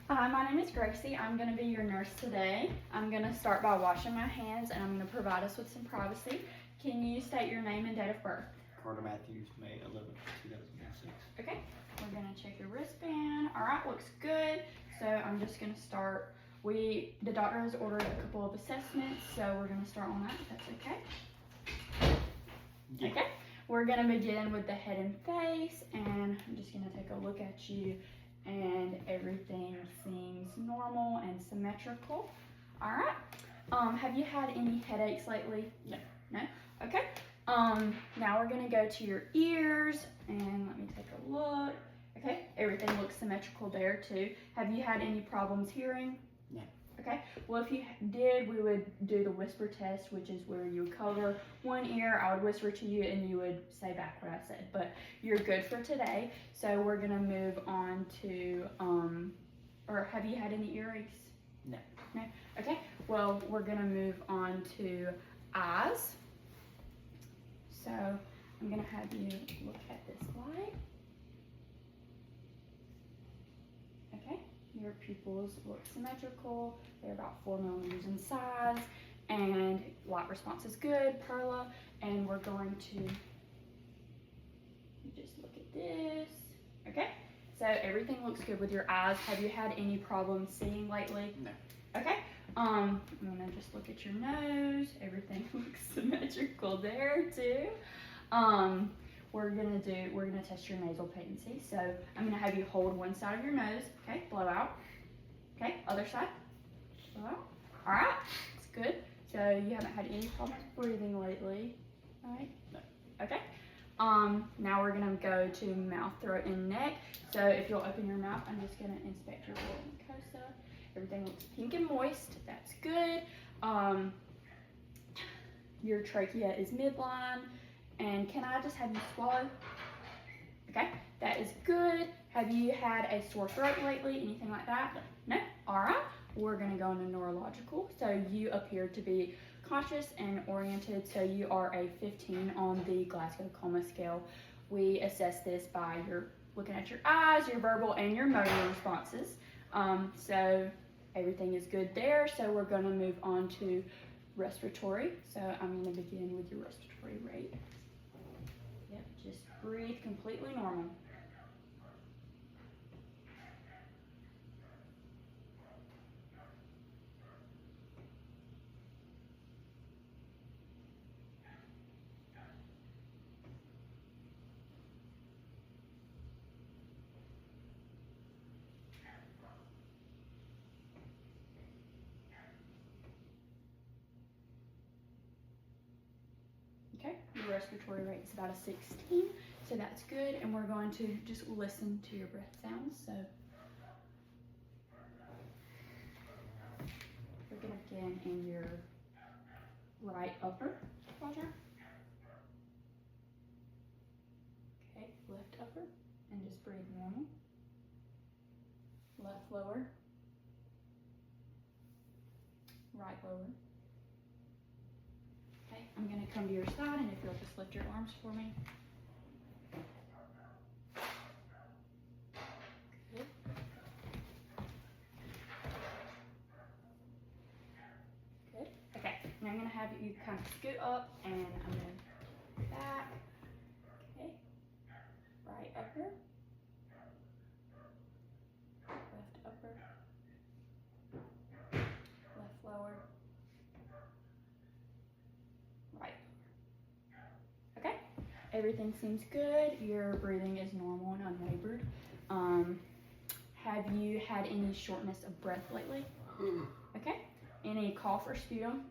Hi, my name is Gracie. I'm going to be your nurse today. I'm going to start by washing my hands and I'm going to provide us with some privacy. Can you state your name and date of birth? Carter Matthews, May 11th, 2006. Okay, we're going to check your wristband. All right, looks good. So I'm just going to start. The doctor has ordered a couple of assessments, so we're going to start on that if that's okay. Yeah. Okay, we're going to begin with the head and face, and I'm just going to take a look at you, and everything seems normal and symmetrical. All right. Have you had any headaches lately? No. No? Okay. Now we're going to go to your ears, and let me take a look. Okay, everything looks symmetrical there too. Have you had any problems hearing? No. Okay, well if you did, we would do the whisper test, which is where you would cover one ear, I would whisper to you, and you would say back what I said. But you're good for today, so we're gonna move on to, or have you had any earaches? No. No? Okay, well we're gonna move on to eyes. So I'm gonna have you look at this light. Okay, your pupils look symmetrical. They're about 4 millimeters in size, and light response is good, Perla. And we're going to just look at this. Okay, so everything looks good with your eyes. Have you had any problems seeing lately? No. Okay, I'm gonna just look at your nose. Everything looks symmetrical there too. We're gonna test your nasal patency. So I'm gonna have you hold one side of your nose. Okay, blow out. Okay, other side. Blow out. All right, it's good. So you haven't had any problems breathing lately, right? No. Okay. Now we're gonna go to mouth, throat, and neck. So if you'll open your mouth, I'm just gonna inspect your oral mucosa. Everything looks pink and moist. That's good. Your trachea is midline. And can I just have you swallow? Okay, that is good. Have you had a sore throat lately? Anything like that? No? All right. We're going to go into neurological. So you appear to be conscious and oriented. So you are a 15 on the Glasgow Coma scale. We assess this by looking at your eyes, your verbal, and your motor responses. So everything is good there. So we're going to move on to respiratory. So I'm going to begin with your respiratory rate. Yep, just breathe completely normal. Okay, your respiratory rate is about a 16, so that's good. And we're going to just listen to your breath sounds. So we're going to begin in your right upper quadrant. Okay, left upper, and just breathe normal. Left lower. Right lower. Okay, I'm going to come to your side, and if you'll just lift your arms for me. Good. Good. Okay, now I'm going to have you kind of scoot up, and I'm going to back. Okay, right upper. Left upper. Left lower. Right. Okay, everything seems good. Your breathing is normal and unlabored. Have you had any shortness of breath lately? Okay, any cough or sputum?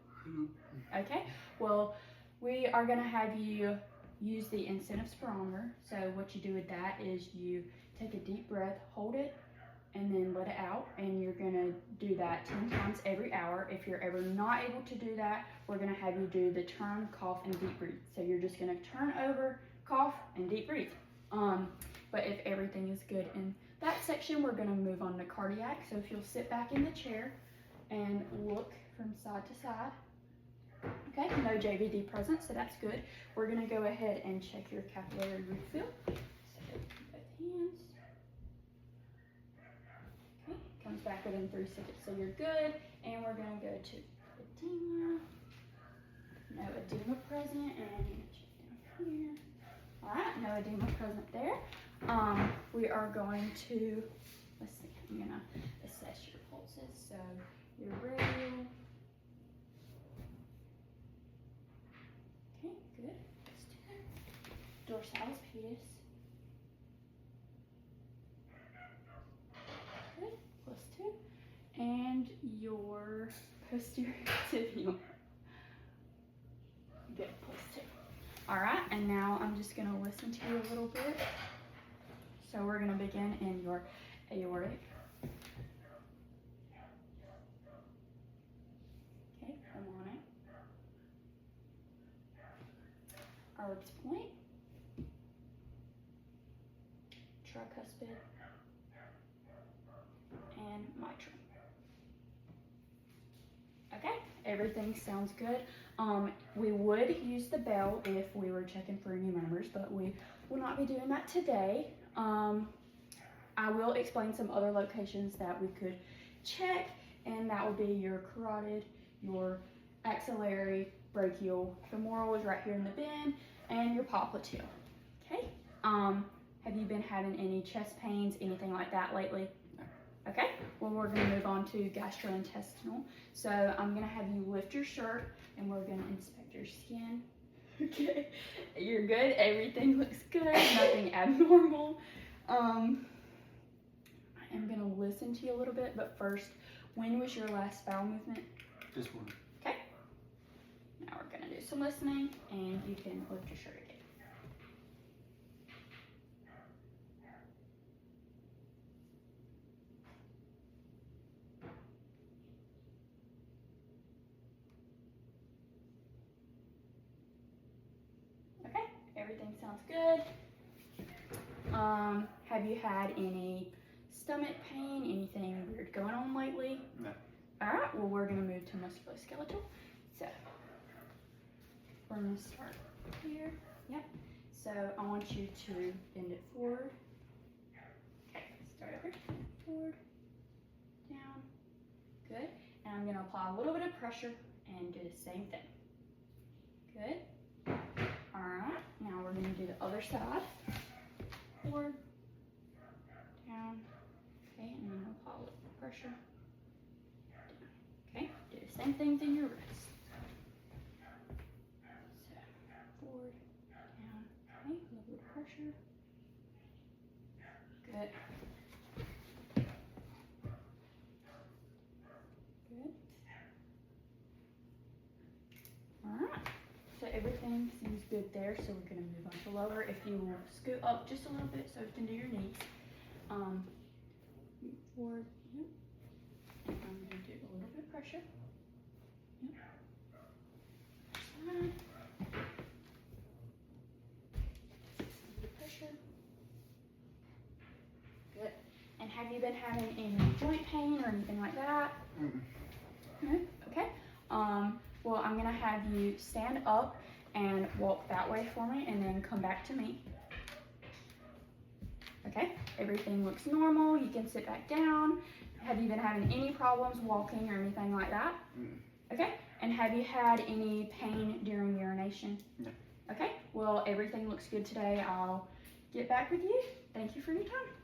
Okay, well, we are going to have you use the incentive spirometer. So what you do with that is you take a deep breath, hold it, and then let it out, and you're gonna do that 10 times every hour. If you're ever not able to do that, we're gonna have you do the turn, cough, and deep breathe. So you're just gonna turn over, cough, and deep breathe. But if everything is good in that section, we're gonna move on to cardiac. So if you'll sit back in the chair and look from side to side. Okay, no JVD present, so that's good. We're gonna go ahead and check your capillary refill. So both hands. Okay, comes back back within 3 seconds. So you're good. And we're gonna go to edema. No edema present, and check down here. All right, no edema present there. We are going to, let's see, I'm gonna assess your pulses. So your radial. Okay, good. Let's do that. Dorsalis pedis. Good, +2. And your posterior tibial. Good, +2. All right, and now I'm just gonna listen to you a little bit. So we're gonna begin in your aortic. Okay, pulmonic. Erb's point. Tricuspid. And mitral. Okay, everything sounds good. We would use the bell if we were checking for any members, but we will not be doing that today. I will explain some other locations that we could check, and that will be your carotid, your axillary, brachial, femoral is right here in the bend, and your popliteal. Okay. Have you been having any chest pains, anything like that lately? Okay, well, we're gonna move on to gastrointestinal. So I'm gonna have you lift your shirt and we're gonna inspect your skin. Okay, you're good, everything looks good, nothing abnormal. I am gonna listen to you a little bit, but first, when was your last bowel movement? This one. Okay, now we're gonna do some listening and you can lift your shirt again. Everything sounds good. Have you had any stomach pain, anything weird going on lately? No. All right, well, we're gonna move to musculoskeletal. So, we're gonna start here. Yep. So, I want you to bend it forward. Okay, start over. Forward, down. Good. And I'm gonna apply a little bit of pressure and do the same thing. Good. Alright, now we're going to do the other side. Forward, down, okay, and then apply a little pressure. Down. Okay, do the same thing in your wrist. So, forward, down, okay, a little bit of pressure. Good. Good. Alright. So everything seems good there, so we're going to move on to lower. If you will scoot up just a little bit so you can do your knees. Forward, yep. And I'm going to do a little bit of pressure. Yep. Side. A little bit of pressure. Good. And have you been having any joint pain or anything like that? No? Okay. Well, I'm going to have you stand up and walk that way for me and then come back to me. Okay, everything looks normal. You can sit back down. Have you been having any problems walking or anything like that? Okay, and have you had any pain during urination? No. Okay, well, everything looks good today. I'll get back with you. Thank you for your time.